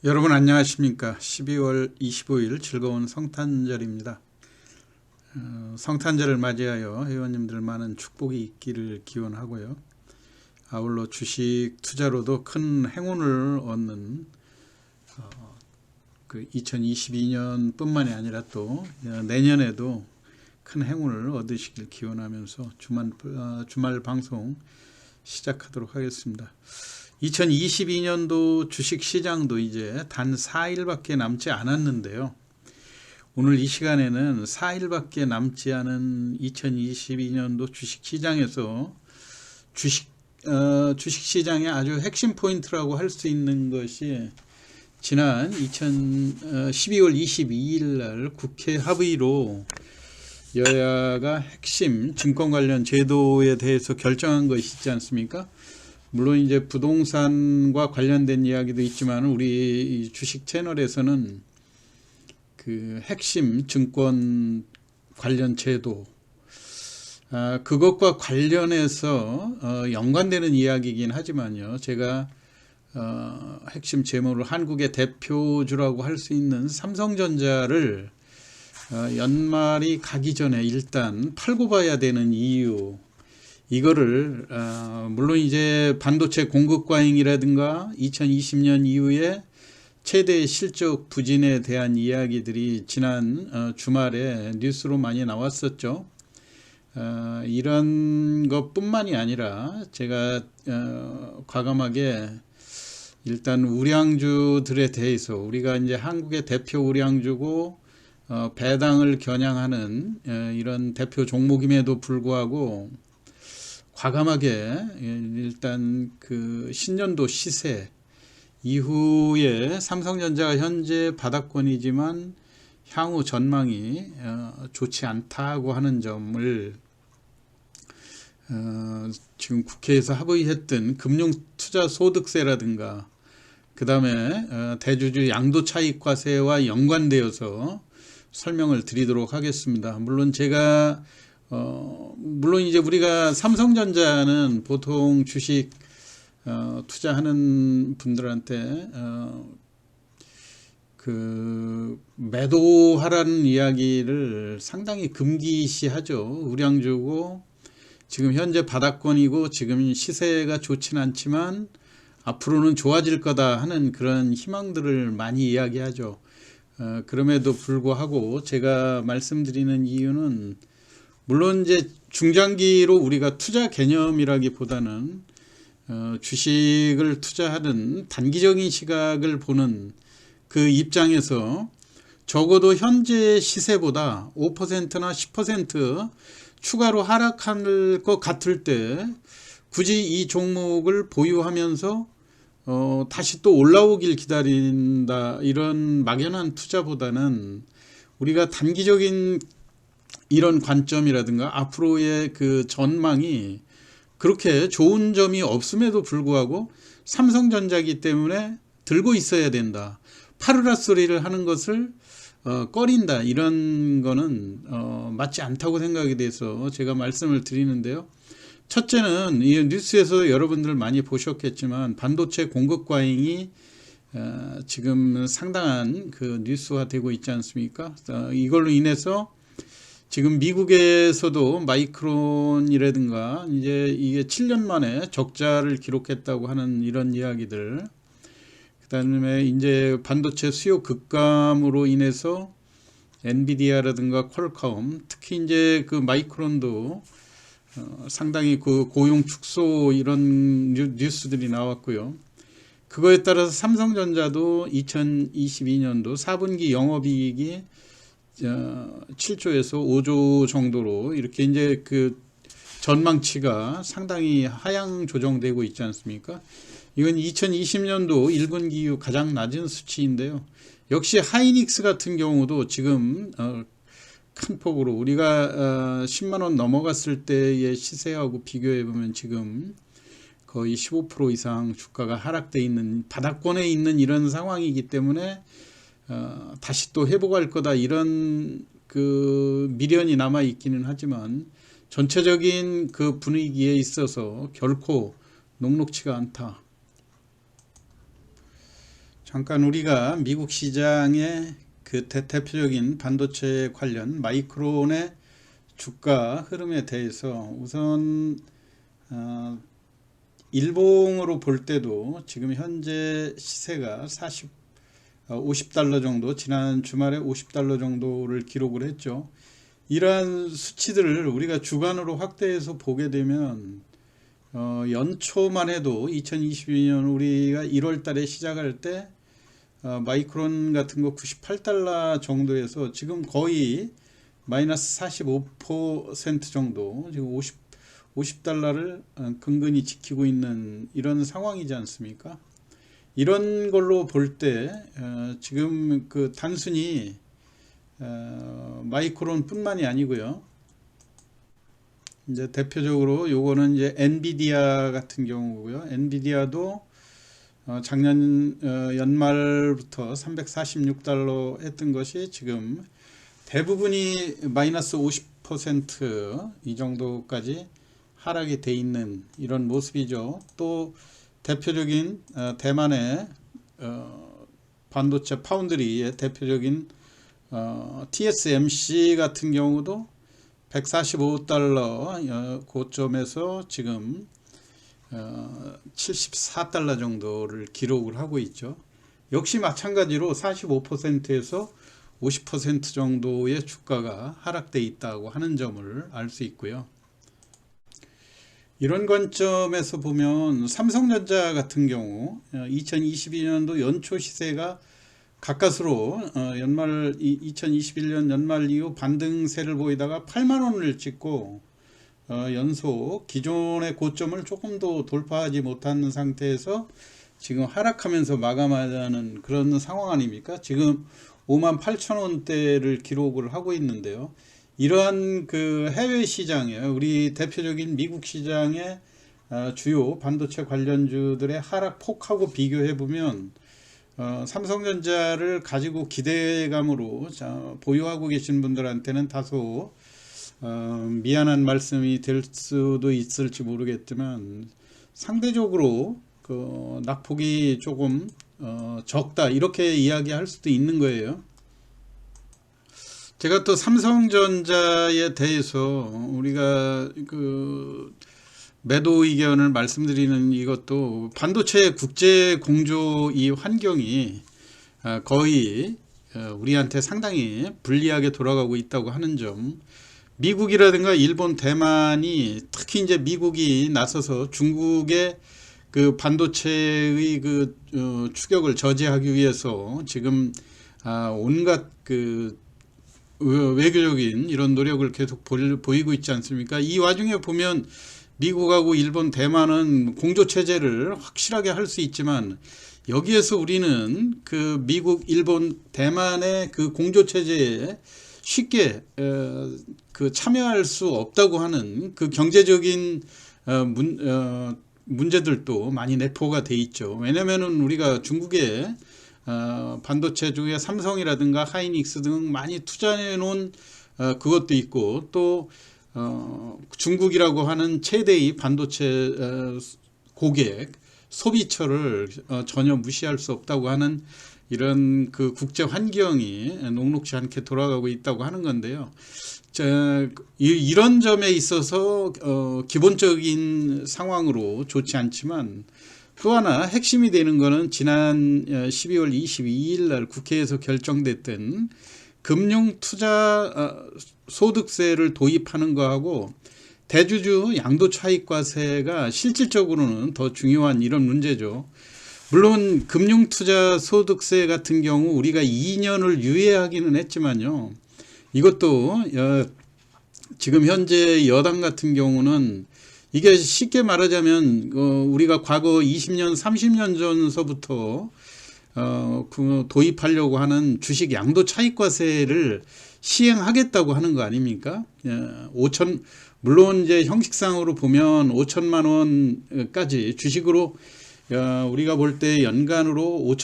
여러분 안녕하십니까. 12월 25일 즐거운 성탄절입니다. 성탄절을 맞이하여 회원님들 많은 축복이 있기를 기원하고요. 아울러 주식 투자로도 큰 행운을 얻는 그 2022년 뿐만이 아니라 또 내년에도 큰 행운을 얻으시길 기원하면서 주말 방송 시작하도록 하겠습니다. 2022년도 주식시장도 이제 단 4일밖에 남지 않았는데요. 오늘 이 시간에는 4일밖에 남지 않은 2022년도 주식시장에서 주식시장의 아주 핵심 포인트라고 할 수 있는 것이 지난 12월 22일 날 국회 합의로 여야가 핵심 증권 관련 제도에 대해서 결정한 것이 있지 않습니까? 물론 이제 부동산과 관련된 이야기도 있지만 우리 주식 채널에서는 그 핵심 증권 관련 제도 그것과 관련해서 연관되는 이야기이긴 하지만요. 제가 핵심 제목을 한국의 대표주라고 할 수 있는 삼성전자를 연말이 가기 전에 일단 팔고 봐야 되는 이유, 이거를 물론 이제 반도체 공급 과잉이라든가 2020년 이후에 최대 실적 부진에 대한 이야기들이 지난 주말에 뉴스로 많이 나왔었죠. 이런 것뿐만이 아니라 제가 과감하게 일단 우량주들에 대해서 우리가 이제 한국의 대표 우량주고 배당을 겨냥하는 이런 대표 종목임에도 불구하고 과감하게 일단 그 신년도 시세 이후에 삼성전자가 현재 바닥권이지만 향후 전망이 좋지 않다고 하는 점을 지금 국회에서 합의했던 금융투자소득세라든가 그 다음에 대주주 양도차익과세와 연관되어서 설명을 드리도록 하겠습니다. 물론 제가 물론 이제 우리가 삼성전자는 보통 주식 투자하는 분들한테 그 매도하라는 이야기를 상당히 금기시하죠. 우량주고 지금 현재 바닥권이고 지금 시세가 좋진 않지만 앞으로는 좋아질 거다 하는 그런 희망들을 많이 이야기하죠. 그럼에도 불구하고 제가 말씀드리는 이유는 물론 이제 중장기로 우리가 투자 개념이라기보다는 주식을 투자하는 단기적인 시각을 보는 그 입장에서 적어도 현재 시세보다 5%나 10% 추가로 하락할 것 같을 때 굳이 이 종목을 보유하면서 다시 또 올라오길 기다린다, 이런 막연한 투자보다는 우리가 단기적인 이런 관점이라든가 앞으로의 그 전망이 그렇게 좋은 점이 없음에도 불구하고 삼성전자기 때문에 들고 있어야 된다, 파르라 소리를 하는 것을 꺼린다, 이런 거는 맞지 않다고 생각이 돼서 제가 말씀을 드리는데요. 첫째는 이 뉴스에서 여러분들 많이 보셨겠지만 반도체 공급 과잉이 지금 상당한 그 뉴스화되고 있지 않습니까? 이걸로 인해서 지금 미국에서도 마이크론이라든가 이제 이게 7년 만에 적자를 기록했다고 하는 이런 이야기들, 그다음에 이제 반도체 수요 급감으로 인해서 엔비디아라든가 퀄컴, 특히 이제 그 마이크론도 상당히 그 고용 축소 이런 뉴스들이 나왔고요. 그거에 따라서 삼성전자도 2022년도 4분기 영업이익이 7조에서 5조 정도로 이렇게 이제 그 전망치가 상당히 하향 조정되고 있지 않습니까? 이건 2020년도 1분기 이후 가장 낮은 수치인데요. 역시 하이닉스 같은 경우도 지금 큰 폭으로 우리가 10만원 넘어갔을 때의 시세하고 비교해 보면 지금 거의 15% 이상 주가가 하락돼 있는, 바닥권에 있는 이런 상황이기 때문에 다시 또 회복할 거다, 이런 그 미련이 남아 있기는 하지만 전체적인 그 분위기에 있어서 결코 녹록치가 않다. 잠깐 우리가 미국 시장의 그 대표적인 반도체 관련 마이크론의 주가 흐름에 대해서 우선 일봉으로 볼 때도 지금 현재 시세가 50달러 정도, 지난 주말에 50달러 정도를 기록을 했죠. 이러한 수치들을 우리가 주간으로 확대해서 보게 되면 연초만 해도 2022년 우리가 1월 달에 시작할 때 마이크론 같은 거 98달러 정도에서 지금 거의 마이너스 45% 정도, 지금 50달러를 근근히 지키고 있는 이런 상황이지 않습니까? 이런 걸로 볼 때 지금 그 단순히 마이크론 뿐만이 아니고요. 이제 대표적으로 요거는 이제 엔비디아 같은 경우고요. 엔비디아도 작년 연말부터 346달러 했던 것이 지금 대부분이 마이너스 50% 이 정도까지 하락이 돼 있는 이런 모습이죠. 또 대표적인 대만의 반도체 파운드리의 대표적인 TSMC 같은 경우도 145달러 고점에서 지금 74달러 정도를 기록을 하고 있죠. 역시 마찬가지로 45%에서 50% 정도의 주가가 하락돼 있다고 하는 점을 알 수 있고요. 이런 관점에서 보면 삼성전자 같은 경우 2022년도 연초 시세가 가까스로 2021년 연말 이후 반등세를 보이다가 8만원을 찍고 연속 기존의 고점을 조금 더 돌파하지 못한 상태에서 지금 하락하면서 마감하자는 그런 상황 아닙니까? 지금 58,000원대를 기록을 하고 있는데요. 이러한 그 해외 시장에 우리 대표적인 미국 시장의 주요 반도체 관련주들의 하락폭하고 비교해 보면 삼성전자를 가지고 기대감으로 보유하고 계신 분들한테는 다소 미안한 말씀이 될 수도 있을지 모르겠지만 상대적으로 그 낙폭이 조금 적다 이렇게 이야기할 수도 있는 거예요. 제가 또 삼성전자에 대해서 우리가 그 매도 의견을 말씀드리는 이것도 반도체 국제 공조 이 환경이 거의 우리한테 상당히 불리하게 돌아가고 있다고 하는 점, 미국이라든가 일본, 대만이 특히 이제 미국이 나서서 중국의 그 반도체의 그 추격을 저지하기 위해서 지금 온갖 그 외교적인 이런 노력을 계속 보이고 있지 않습니까? 이 와중에 보면 미국하고 일본, 대만은 공조 체제를 확실하게 할 수 있지만 여기에서 우리는 그 미국, 일본, 대만의 그 공조 체제에 쉽게 그 참여할 수 없다고 하는 그 경제적인 문제들도 많이 내포가 돼 있죠. 왜냐면은 우리가 중국의 반도체 중에 삼성이라든가 하이닉스 등 많이 투자해 놓은 그것도 있고, 또 중국이라고 하는 최대의 반도체 고객 소비처를 전혀 무시할 수 없다고 하는 이런 그 국제 환경이 녹록지 않게 돌아가고 있다고 하는 건데요. 이런 점에 있어서 기본적인 상황으로 좋지 않지만, 또 하나 핵심이 되는 것은 지난 12월 22일 날 국회에서 결정됐던 금융투자 소득세를 도입하는 거하고 대주주 양도차익과세가 실질적으로는 더 중요한 이런 문제죠. 물론 금융투자 소득세 같은 경우 우리가 2년을 유예하기는 했지만요, 이것도 지금 현재 여당 같은 경우는 이게 쉽게 말하자면 우리가 과거 20년 30년 전서부터 도입하려고 하는 주식 양도차익과세를 시행하겠다고 하는 거 아닙니까? 물론 이제 형식상으로 보면 5천만 원까지 주식으로 우리가 볼 때 연간으로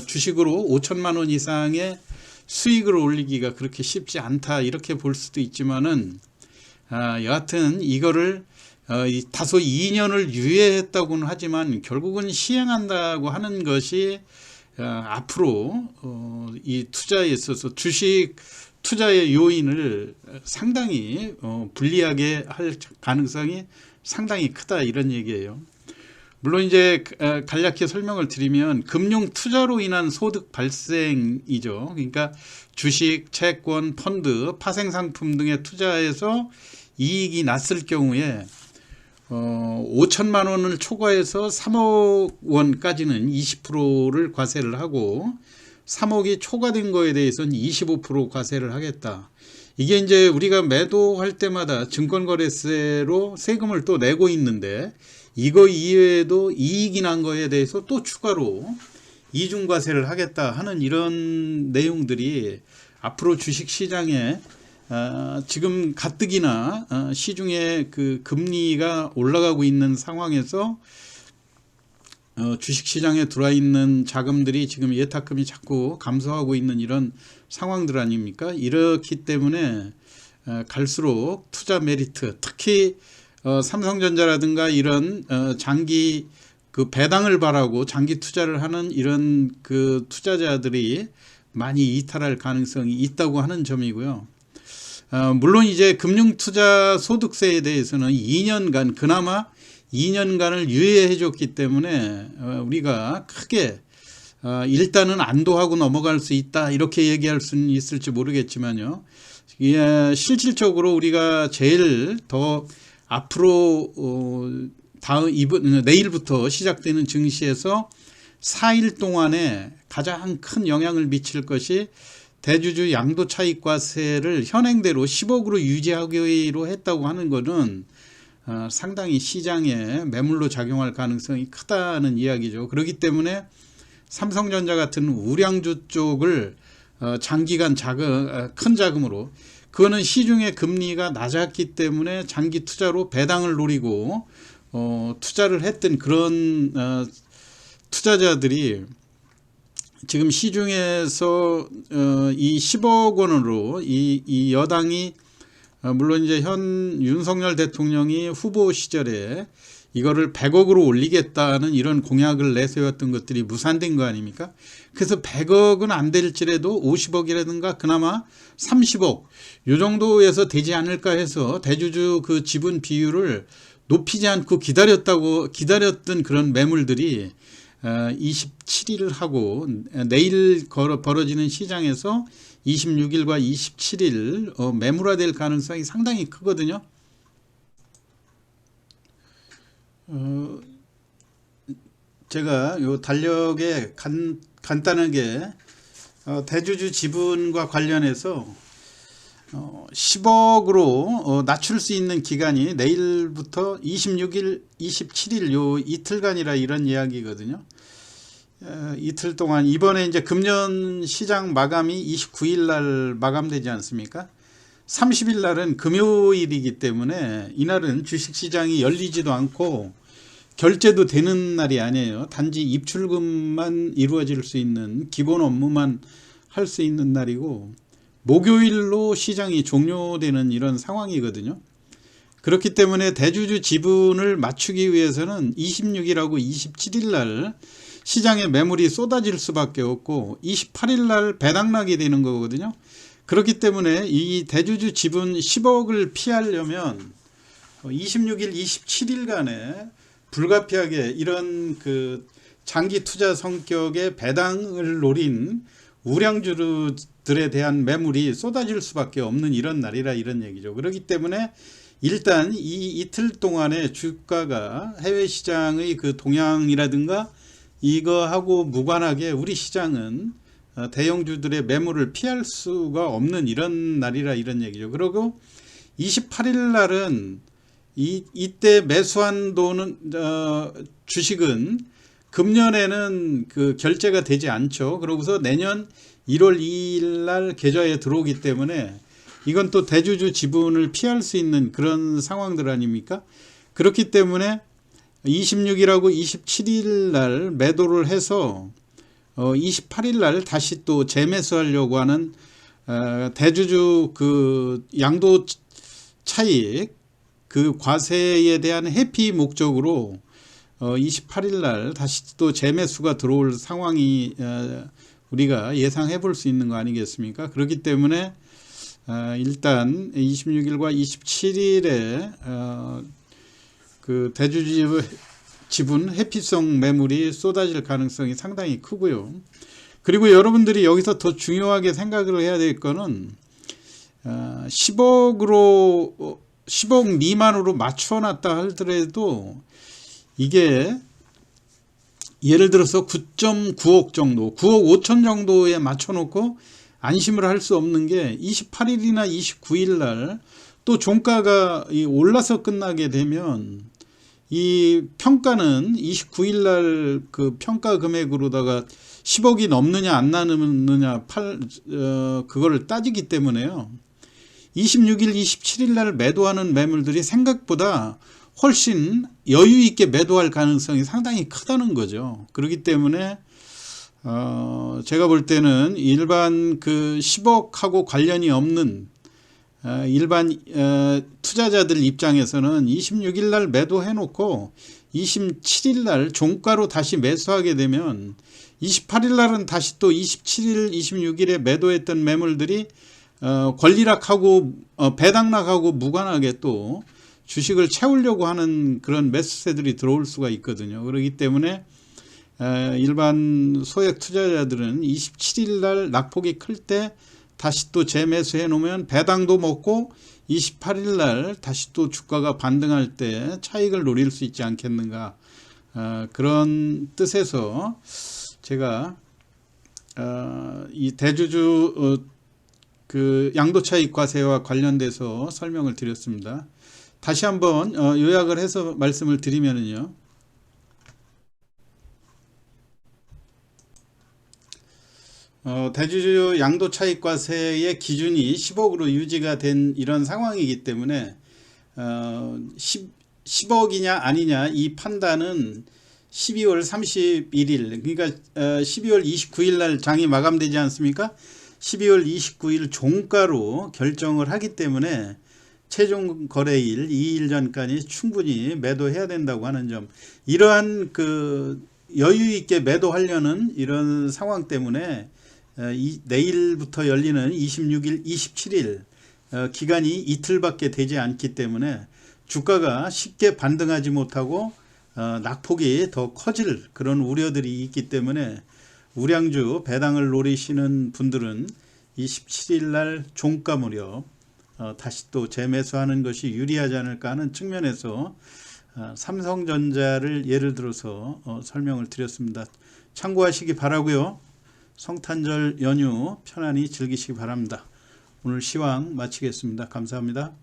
주식으로 5천만 원 이상의 수익을 올리기가 그렇게 쉽지 않다 이렇게 볼 수도 있지만은 여하튼 이거를 다소 2년을 유예했다고는 하지만 결국은 시행한다고 하는 것이 앞으로 이 투자에 있어서 주식 투자의 요인을 상당히 불리하게 할 가능성이 상당히 크다, 이런 얘기예요. 물론 이제 간략히 설명을 드리면 금융 투자로 인한 소득 발생이죠. 그러니까 주식, 채권, 펀드, 파생 상품 등에 투자해서 이익이 났을 경우에 5천만 원을 초과해서 3억 원까지는 20%를 과세를 하고 3억이 초과된 거에 대해서는 25% 과세를 하겠다. 이게 이제 우리가 매도할 때마다 증권거래세로 세금을 또 내고 있는데, 이거 이외에도 이익이 난 거에 대해서 또 추가로 이중과세를 하겠다 하는 이런 내용들이 앞으로 주식시장에 지금 가뜩이나 시중에 그 금리가 올라가고 있는 상황에서 주식시장에 들어와 있는 자금들이 지금 예탁금이 자꾸 감소하고 있는 이런 상황들 아닙니까? 이렇기 때문에 갈수록 투자 메리트, 특히 삼성전자라든가 이런 장기 그 배당을 바라고 장기 투자를 하는 이런 그 투자자들이 많이 이탈할 가능성이 있다고 하는 점이고요. 물론 이제 금융투자 소득세에 대해서는 2년간, 그나마 2년간을 유예해 줬기 때문에 우리가 크게 일단은 안도하고 넘어갈 수 있다, 이렇게 얘기할 수는 있을지 모르겠지만요. 실질적으로 우리가 제일 더 앞으로 내일부터 시작되는 증시에서 4일 동안에 가장 큰 영향을 미칠 것이 대주주 양도차익과세를 현행대로 10억으로 유지하기로 했다고 하는 것은 상당히 시장에 매물로 작용할 가능성이 크다는 이야기죠. 그렇기 때문에 삼성전자 같은 우량주 쪽을 장기간 큰 자금으로, 그거는 시중의 금리가 낮았기 때문에 장기 투자로 배당을 노리고 투자를 했던 그런 투자자들이 지금 시중에서 이 10억 원으로 이 여당이 물론 이제 현 윤석열 대통령이 후보 시절에 이거를 100억으로 올리겠다는 이런 공약을 내세웠던 것들이 무산된 거 아닙니까? 그래서 100억은 안 될지라도 50억이라든가 그나마 30억 요 정도에서 되지 않을까 해서 대주주 그 지분 비율을 높이지 않고 기다렸던 그런 매물들이 27일 하고 내일 벌어지는 시장에서 26일과 27일 매물화될 가능성이 상당히 크거든요. 제가 요 달력에 간단하게 대주주 지분과 관련해서 10억으로 낮출 수 있는 기간이 내일부터 26일, 27일 요 이틀간이라 이런 이야기거든요. 이틀 동안 이번에 이제 금년 시장 마감이 29일 날 마감되지 않습니까? 30일 날은 금요일이기 때문에 이날은 주식시장이 열리지도 않고 결제도 되는 날이 아니에요. 단지 입출금만 이루어질 수 있는 기본 업무만 할 수 있는 날이고 목요일로 시장이 종료되는 이런 상황이거든요. 그렇기 때문에 대주주 지분을 맞추기 위해서는 26일하고 27일 날 시장에 매물이 쏟아질 수밖에 없고 28일 날 배당나게 되는 거거든요. 그렇기 때문에 이 대주주 지분 10억을 피하려면 26일, 27일간에 불가피하게 이런 그 장기 투자 성격의 배당을 노린 우량주들에 대한 매물이 쏟아질 수밖에 없는 이런 날이라 이런 얘기죠. 그렇기 때문에 일단 이 이틀 동안의 주가가 해외 시장의 그 동향이라든가 이거하고 무관하게 우리 시장은 대형주들의 매물을 피할 수가 없는 이런 날이라 이런 얘기죠. 그리고 28일 날은 이때 매수한 돈은 주식은 금년에는 그 결제가 되지 않죠. 그러고서 내년 1월 2일 날 계좌에 들어오기 때문에 이건 또 대주주 지분을 피할 수 있는 그런 상황들 아닙니까? 그렇기 때문에 26일하고 27일 날 매도를 해서 28일 날 다시 또 재매수하려고 하는 대주주 그 양도 차익 그 과세에 대한 회피 목적으로 28일 날 다시 또 재매수가 들어올 상황이 우리가 예상해 볼 수 있는 거 아니겠습니까? 그렇기 때문에 일단 26일과 27일에 그 대주 지분 회피성 매물이 쏟아질 가능성이 상당히 크고요. 그리고 여러분들이 여기서 더 중요하게 생각을 해야 될 거는 10억 미만으로 맞춰놨다 하더라도 이게 예를 들어서 9.9억 정도, 9억 5천 정도에 맞춰놓고 안심을 할 수 없는 게 28일이나 29일 날 또 종가가 올라서 끝나게 되면 이 평가는 29일 날 그 평가 금액으로다가 10억이 넘느냐 안 남느냐 그거를 따지기 때문에요. 26일, 27일 날 매도하는 매물들이 생각보다 훨씬 여유 있게 매도할 가능성이 상당히 크다는 거죠. 그렇기 때문에 제가 볼 때는 일반 그 10억하고 관련이 없는 일반 투자자들 입장에서는 26일 날 매도해 놓고 27일 날 종가로 다시 매수하게 되면 28일 날은 다시 또 27일, 26일에 매도했던 매물들이 권리락하고 배당락하고 무관하게 또 주식을 채우려고 하는 그런 매수세들이 들어올 수가 있거든요. 그렇기 때문에 일반 소액 투자자들은 27일 날 낙폭이 클 때 다시 또 재매수해 놓으면 배당도 먹고 28일 날 다시 또 주가가 반등할 때 차익을 노릴 수 있지 않겠는가, 그런 뜻에서 제가 이 대주주 그 양도차익 과세와 관련돼서 설명을 드렸습니다. 다시 한번 요약을 해서 말씀을 드리면요, 대주주 양도차익과세의 기준이 10억으로 유지가 된 이런 상황이기 때문에 10억이냐 아니냐 이 판단은 12월 31일 그러니까 12월 29일 날 장이 마감되지 않습니까? 12월 29일 종가로 결정을 하기 때문에 최종 거래일 2일 전까지 충분히 매도해야 된다고 하는 점, 이러한 그 여유 있게 매도하려는 이런 상황 때문에 내일부터 열리는 26일, 27일 기간이 이틀밖에 되지 않기 때문에 주가가 쉽게 반등하지 못하고 낙폭이 더 커질 그런 우려들이 있기 때문에 우량주 배당을 노리시는 분들은 27일 날 종가 무렵 다시 또 재매수하는 것이 유리하지 않을까 하는 측면에서 삼성전자를 예를 들어서 설명을 드렸습니다. 참고하시기 바라고요. 성탄절 연휴 편안히 즐기시기 바랍니다. 오늘 시황 마치겠습니다. 감사합니다.